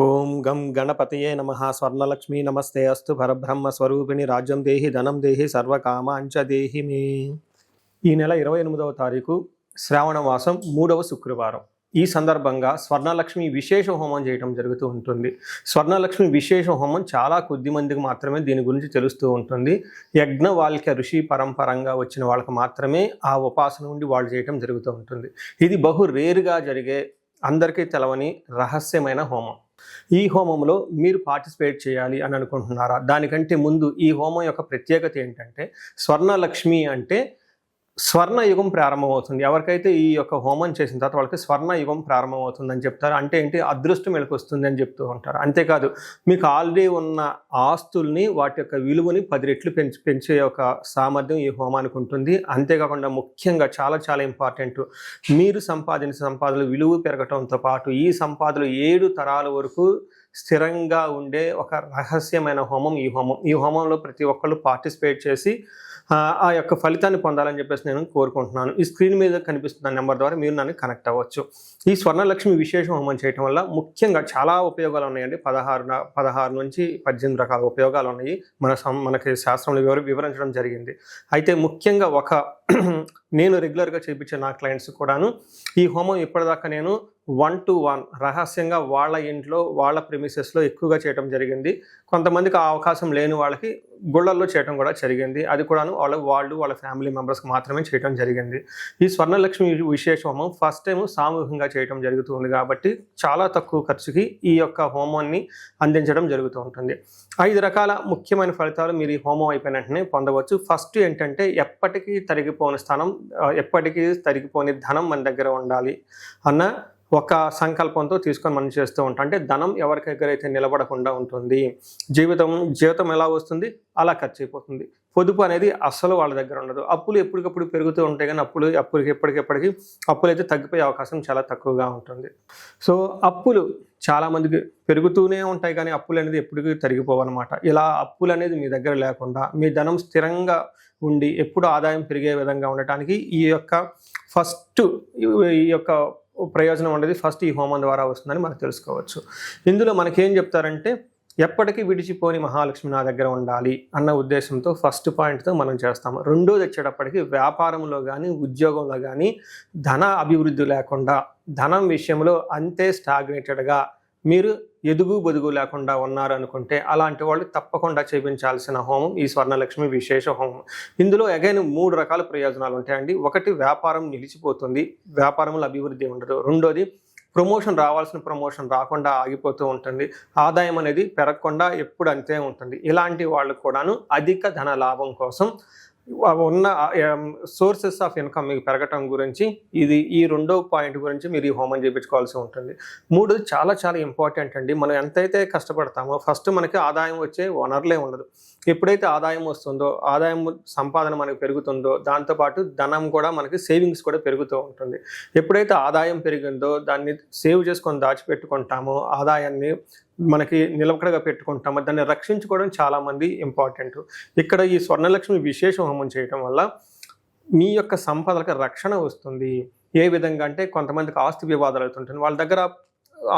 ఓం గం గణపతయే నమః. స్వర్ణలక్ష్మీ నమస్తే అస్తు. పరబ్రహ్మ స్వరూపిణి రాజ్యం దేహి ధనం దేహి సర్వకామాంచ దేహి మే. ఈ నెల 28వ తారీఖు శ్రావణ మాసం 3వ శుక్రవారం. ఈ సందర్భంగా స్వర్ణలక్ష్మి విశేష హోమం చేయడం జరుగుతూ ఉంటుంది. స్వర్ణలక్ష్మి విశేష హోమం చాలా కొద్ది మందికి మాత్రమే దీని గురించి తెలుస్తూ ఉంటుంది. యజ్ఞవాల్క్య ఋషి పరంపరంగా వచ్చిన వాళ్ళకి మాత్రమే ఆ ఉపాసన నుండి వాళ్ళు చేయడం జరుగుతూ ఉంటుంది. ఇది బహు రేరుగా జరిగే, అందరికీ తెలవని రహస్యమైన హోమం. ఈ హోమంలో మీరు పార్టిసిపేట్ చేయాలి అని అనుకుంటున్నారా? దానికంటే ముందు ఈ హోమం యొక్క ప్రత్యేకత ఏంటంటే, స్వర్ణలక్ష్మి అంటే స్వర్ణయుగం ప్రారంభమవుతుంది. ఎవరికైతే ఈ యొక్క హోమం చేసిన తర్వాత వాళ్ళకి స్వర్ణయుగం ప్రారంభమవుతుందని చెప్తారు. అంటే ఏంటి? అదృష్టం వస్తుంది అని చెప్తూ ఉంటారు. అంతేకాదు, మీకు ఆల్రెడీ ఉన్న ఆస్తుల్ని వాటి యొక్క విలువని 10 రెట్లు పెంచే ఒక సామర్థ్యం ఈ హోమానికి ఉంటుంది. అంతేకాకుండా ముఖ్యంగా చాలా చాలా ఇంపార్టెంట్, మీరు సంపాదించిన సంపాదనలు విలువ పెరగటంతో పాటు ఈ సంపాదనలు 7 తరాల వరకు స్థిరంగా ఉండే ఒక రహస్యమైన హోమం ఈ హోమం. ఈ హోమంలో ప్రతి ఒక్కళ్ళు పార్టిసిపేట్ చేసి ఆ యొక్క ఫలితాన్ని పొందాలని చెప్పేసి నేను కోరుకుంటున్నాను. ఈ స్క్రీన్ మీద కనిపిస్తున్న నెంబర్ ద్వారా మీరు నన్ను కనెక్ట్ అవ్వచ్చు. ఈ స్వర్ణలక్ష్మి విశేష హోమం చేయటం వల్ల ముఖ్యంగా చాలా ఉపయోగాలు ఉన్నాయండి. 16 నుంచి 18 రకాల ఉపయోగాలు ఉన్నాయి. మనకి శాస్త్రంలో వివరించడం జరిగింది. అయితే ముఖ్యంగా నేను రెగ్యులర్గా చేయించే నా క్లయింట్స్ కూడాను ఈ హోమం ఇప్పటిదాకా నేను 1-to-1 రహస్యంగా వాళ్ళ ఇంట్లో వాళ్ళ ప్రిమిసెస్లో ఎక్కువగా చేయడం జరిగింది. కొంతమందికి ఆ అవకాశం లేని వాళ్ళకి గుళ్ళల్లో చేయడం కూడా జరిగింది. అది కూడాను వాళ్ళ ఫ్యామిలీ మెంబర్స్కి మాత్రమే చేయడం జరిగింది. ఈ స్వర్ణలక్ష్మి విశేష హోమం ఫస్ట్ టైం సామూహికంగా చేయడం జరుగుతుంది కాబట్టి చాలా తక్కువ ఖర్చుకి ఈ యొక్క హోమాన్ని అందించడం జరుగుతూ ఉంటుంది. 5 రకాల ముఖ్యమైన ఫలితాలు మీరు ఈ హోమం అయిపోయిన వెంటనే పొందవచ్చు. ఫస్ట్ ఏంటంటే, ఎప్పటికీ తరిగిపోని స్థానం, ఎప్పటికీ తరిగిపోని ధనం మన దగ్గర ఉండాలి అన్న ఒక సంకల్పంతో తీసుకొని మనం చేస్తూ ఉంటాం. అంటే ధనం ఎవరి దగ్గర అయితే నిలబడకుండా ఉంటుంది, జీవితం ఎలా వస్తుంది అలా ఖర్చు అయిపోతుంది. పొదుపు అనేది అస్సలు వాళ్ళ దగ్గర ఉండదు. అప్పులు ఎప్పటికప్పుడు పెరుగుతూ ఉంటాయి, కానీ ఎప్పటికీ అప్పులు అయితే తగ్గిపోయే అవకాశం చాలా తక్కువగా ఉంటుంది. సో అప్పులు చాలామందికి పెరుగుతూనే ఉంటాయి, కానీ అప్పులు అనేది ఎప్పటికీ తరిగిపోవన్నమాట. ఇలా అప్పులు అనేది మీ దగ్గర లేకుండా మీ ధనం స్థిరంగా ఉండి ఎప్పుడు ఆదాయం పెరిగే విధంగా ఉండటానికి ఈ యొక్క ప్రయోజనం అనేది ఫస్ట్ ఈ హోమం ద్వారా వస్తుందని మనం తెలుసుకోవచ్చు. ఇందులో మనకేం చెప్తారంటే, ఎప్పటికీ విడిచిపోని మహాలక్ష్మి నా దగ్గర ఉండాలి అన్న ఉద్దేశంతో ఫస్ట్ పాయింట్తో మనం చేస్తాము. రెండోది వచ్చేటప్పటికి, వ్యాపారంలో కానీ ఉద్యోగంలో కానీ ధన అభివృద్ధి లేకుండా, ధనం విషయంలో అంతే స్టాగ్నేటెడ్గా మీరు ఎదుగు బొదుగు లేకుండా ఉన్నారు అనుకుంటే, అలాంటి వాళ్ళు తప్పకుండా చేయించాల్సిన హోమం ఈ స్వర్ణలక్ష్మి విశేష హోమం. ఇందులో అగైన్ 3 రకాల ప్రయోజనాలు ఉంటాయండి. ఒకటి, వ్యాపారం నిలిచిపోతుంది, వ్యాపారంలో అభివృద్ధి ఉండదు. రెండోది, రావాల్సిన ప్రమోషన్ రాకుండా ఆగిపోతూ ఉంటుంది. ఆదాయం అనేది పెరగకుండా ఎప్పుడు అంతే ఉంటుంది. ఇలాంటి వాళ్ళకు కూడాను అధిక ధన లాభం కోసం ఉన్న సోర్సెస్ ఆఫ్ ఇన్కమ్ మీకు పెరగటం గురించి ఈ రెండో పాయింట్ గురించి మీరు ఈ హోమం చేయించుకోవాల్సి ఉంటుంది. 3 చాలా చాలా ఇంపార్టెంట్ అండి. మనం ఎంతైతే కష్టపడతామో ఫస్ట్ మనకి ఆదాయం వచ్చే వనరులే ఉండదు. ఎప్పుడైతే ఆదాయం వస్తుందో, ఆదాయం సంపాదన మనకు పెరుగుతుందో, దాంతోపాటు ధనం కూడా మనకి సేవింగ్స్ కూడా పెరుగుతూ ఉంటుంది. ఎప్పుడైతే ఆదాయం పెరిగిందో దాన్ని సేవ్ చేసుకొని దాచిపెట్టుకుంటామో, ఆదాయాన్ని మనకి నిలకడగా పెట్టుకుంటామో, దాన్ని రక్షించుకోవడం చాలామంది ఇంపార్టెంట్. ఇక్కడ ఈ స్వర్ణలక్ష్మి విశేష హోమం చేయటం వల్ల మీ యొక్క సంపదలకు రక్షణ వస్తుంది. ఏ విధంగా అంటే, కొంతమందికి ఆస్తి వివాదాలు అవుతుంటుంది. వాళ్ళ దగ్గర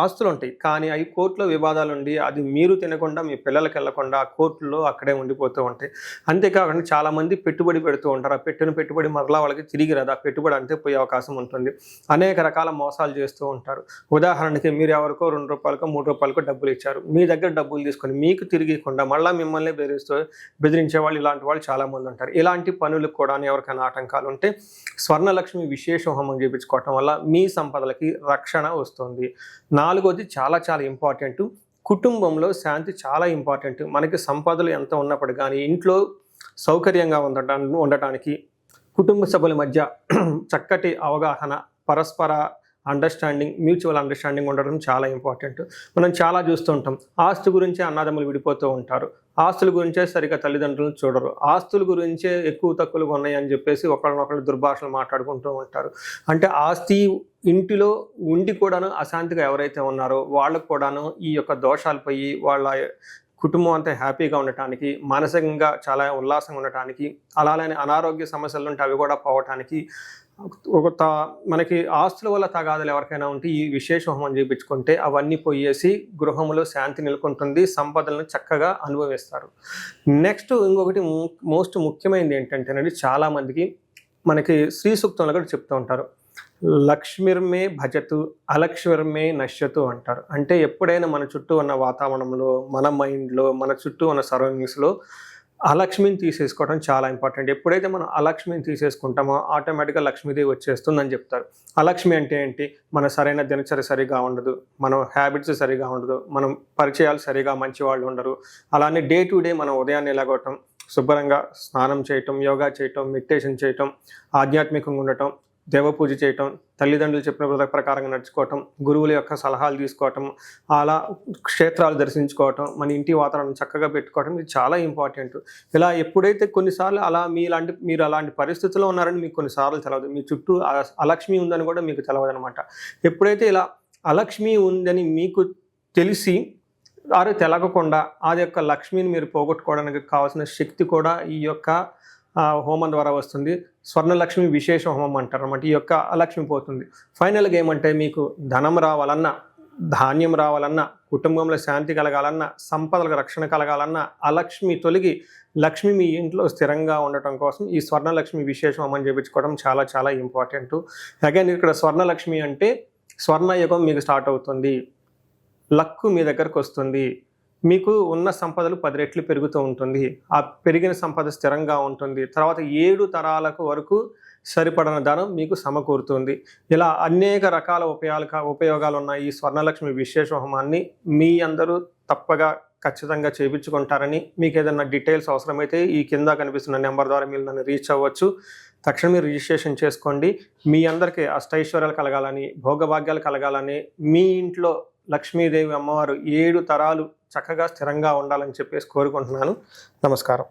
ఆస్తులు ఉంటాయి, కానీ అవి కోర్టులో వివాదాలు ఉండి అది మీరు తినకుండా మీ పిల్లలకి వెళ్లకుండా కోర్టులో అక్కడే ఉండిపోతూ ఉంటాయి. అంతేకాకుండా చాలామంది పెట్టుబడి పెడుతూ ఉంటారు. ఆ పెట్టిన పెట్టుబడి మరలా వాళ్ళకి తిరిగి రాదు, ఆ పెట్టుబడి అంతే పోయే అవకాశం ఉంటుంది. అనేక రకాల మోసాలు చేస్తూ ఉంటారు. ఉదాహరణకి, మీరు ఎవరికో ₹2 ₹3 డబ్బులు ఇచ్చారు, మీ దగ్గర డబ్బులు తీసుకొని మీకు తిరిగికుండా మళ్ళీ మిమ్మల్ని బెదిరించే వాళ్ళు, ఇలాంటి వాళ్ళు చాలామంది ఉంటారు. ఇలాంటి పనులకు కూడా ఎవరికైనా ఆటంకాలు ఉంటే స్వర్ణలక్ష్మి విశేష హోమం చేయించుకోవటం వల్ల మీ సంపదలకి రక్షణ వస్తుంది. 4వది చాలా చాలా ఇంపార్టెంట్, కుటుంబంలో శాంతి చాలా ఇంపార్టెంట్. మనకి సంపదలు ఎంత ఉన్నప్పుడు కానీ ఇంట్లో సౌకర్యంగా ఉండటానికి కుటుంబ సభ్యుల మధ్య చక్కటి అవగాహన, పరస్పర మ్యూచువల్ అండర్స్టాండింగ్ ఉండడం చాలా ఇంపార్టెంట్. మనం చాలా చూస్తూ ఉంటాం, ఆస్తి గురించే అన్నదమ్ములు విడిపోతూ ఉంటారు, ఆస్తుల గురించే సరిగ్గా తల్లిదండ్రులను చూడరు, ఆస్తుల గురించే ఎక్కువ తక్కువగా ఉన్నాయని చెప్పేసి ఒకళ్ళనొకళ్ళు దుర్భాషలు మాట్లాడుకుంటూ ఉంటారు. అంటే ఆస్తి ఇంటిలో ఉండి కూడాను అశాంతిగా ఎవరైతే ఉన్నారో వాళ్ళకు కూడాను ఈ యొక్క దోషాలు పోయి వాళ్ళ కుటుంబం అంతా హ్యాపీగా ఉండటానికి, మానసికంగా చాలా ఉల్లాసంగా ఉండటానికి, అలానే అనారోగ్య సమస్యలు ఉంటే అవి కూడా పోవటానికి మనకి ఆస్తుల వల్ల తగాదాలు ఎవరికైనా ఉంటే ఈ విశేష హోమం చేయించుకుంటే అవన్నీ పోయేసి గృహంలో శాంతి నెలకొంటుంది, సంపదలను చక్కగా అనుభవిస్తారు. నెక్స్ట్ ఇంకొకటి మోస్ట్ ముఖ్యమైనది ఏంటంటేనండి, చాలామందికి మనకి శ్రీ సూక్తంలో కూడా చెప్తూ ఉంటారు, లక్ష్మిర్మే భజతు అలక్ష్మిర్మే నశ్యతు అంటారు. అంటే ఎప్పుడైనా మన చుట్టూ ఉన్న వాతావరణంలో, మన మైండ్లో, మన చుట్టూ ఉన్న సరౌండింగ్స్లో అలక్ష్మిని తీసేసుకోవడం చాలా ఇంపార్టెంట్. ఎప్పుడైతే మనం అలక్ష్మిని తీసేసుకుంటామో ఆటోమేటిక్గా లక్ష్మీదేవి వచ్చేస్తుందని చెప్తారు. అలక్ష్మి అంటే ఏంటి? మన సరైన దినచర్య సరిగా ఉండదు, మనం హ్యాబిట్స్ సరిగా ఉండదు, మనం పరిచయాలు సరిగా మంచి వాళ్ళు ఉండరు. అలానే డే టు డే మనం ఉదయాన్నే లేగవటం, శుభ్రంగా స్నానం చేయటం, యోగా చేయటం, మెడిటేషన్ చేయటం, ఆధ్యాత్మికంగా ఉండటం, దేవ పూజ చేయటం, తల్లిదండ్రులు చెప్పిన ప్రకారంగా నడుచుకోవటం, గురువుల యొక్క సలహాలు తీసుకోవటం, అలా క్షేత్రాలు దర్శించుకోవటం, మన ఇంటి వాతావరణం చక్కగా పెట్టుకోవటం, ఇది చాలా ఇంపార్టెంట్. ఇలా ఎప్పుడైతే కొన్నిసార్లు మీరు అలాంటి పరిస్థితుల్లో ఉన్నారని మీకు కొన్నిసార్లు తెలవదు, మీ చుట్టూ అలక్ష్మి ఉందని కూడా మీకు తెలవదు అనమాట. ఎప్పుడైతే ఇలా అలక్ష్మి ఉందని మీకు తెలిసి తెలగకుండా అది యొక్క లక్ష్మిని మీరు పోగొట్టుకోవడానికి కావాల్సిన శక్తి కూడా ఈ యొక్క హోమం ద్వారా వస్తుంది. స్వర్ణలక్ష్మి విశేష హోమం అంటారు అన్నమాట. ఈ యొక్క అలక్ష్మి పోతుంది. ఫైనల్గా ఏమంటే, మీకు ధనం రావాలన్నా, ధాన్యం రావాలన్నా, కుటుంబంలో శాంతి కలగాలన్నా, సంపదలకు రక్షణ కలగాలన్నా, అలక్ష్మి తొలగి లక్ష్మి మీ ఇంట్లో స్థిరంగా ఉండటం కోసం ఈ స్వర్ణలక్ష్మి విశేష హోమం చేయించుకోవడం చాలా చాలా ఇంపార్టెంట్. అగైన్ ఇక్కడ స్వర్ణలక్ష్మి అంటే స్వర్ణయుగం మీకు స్టార్ట్ అవుతుంది, లక్కు మీ దగ్గరకు వస్తుంది, మీకు ఉన్న సంపదలు 10 రెట్లు పెరుగుతూ ఉంటుంది, ఆ పెరిగిన సంపద స్థిరంగా ఉంటుంది, తర్వాత 7 తరాలకు వరకు సరిపడిన ధనం మీకు సమకూరుతుంది. ఇలా అనేక రకాల ఉపయోగాలు ఉన్న ఈ స్వర్ణలక్ష్మి విశేష హోమాన్ని మీ అందరూ తప్పగా ఖచ్చితంగా చేయించుకుంటారని, మీకు ఏదైనా డీటెయిల్స్ అవసరమైతే ఈ కింద కనిపిస్తున్న నెంబర్ ద్వారా మీరు నన్ను రీచ్ అవ్వచ్చు. తక్షణం మీరు రిజిస్ట్రేషన్ చేసుకోండి. మీ అందరికీ అష్టైశ్వర్యాలు కలగాలని, భోగభాగ్యాలు కలగాలని, మీ ఇంట్లో లక్ష్మీదేవి అమ్మవారు 7 తరాలు చక్కగా స్థిరంగా ఉండాలని చెప్పేసి కోరుకుంటున్నాను. నమస్కారం.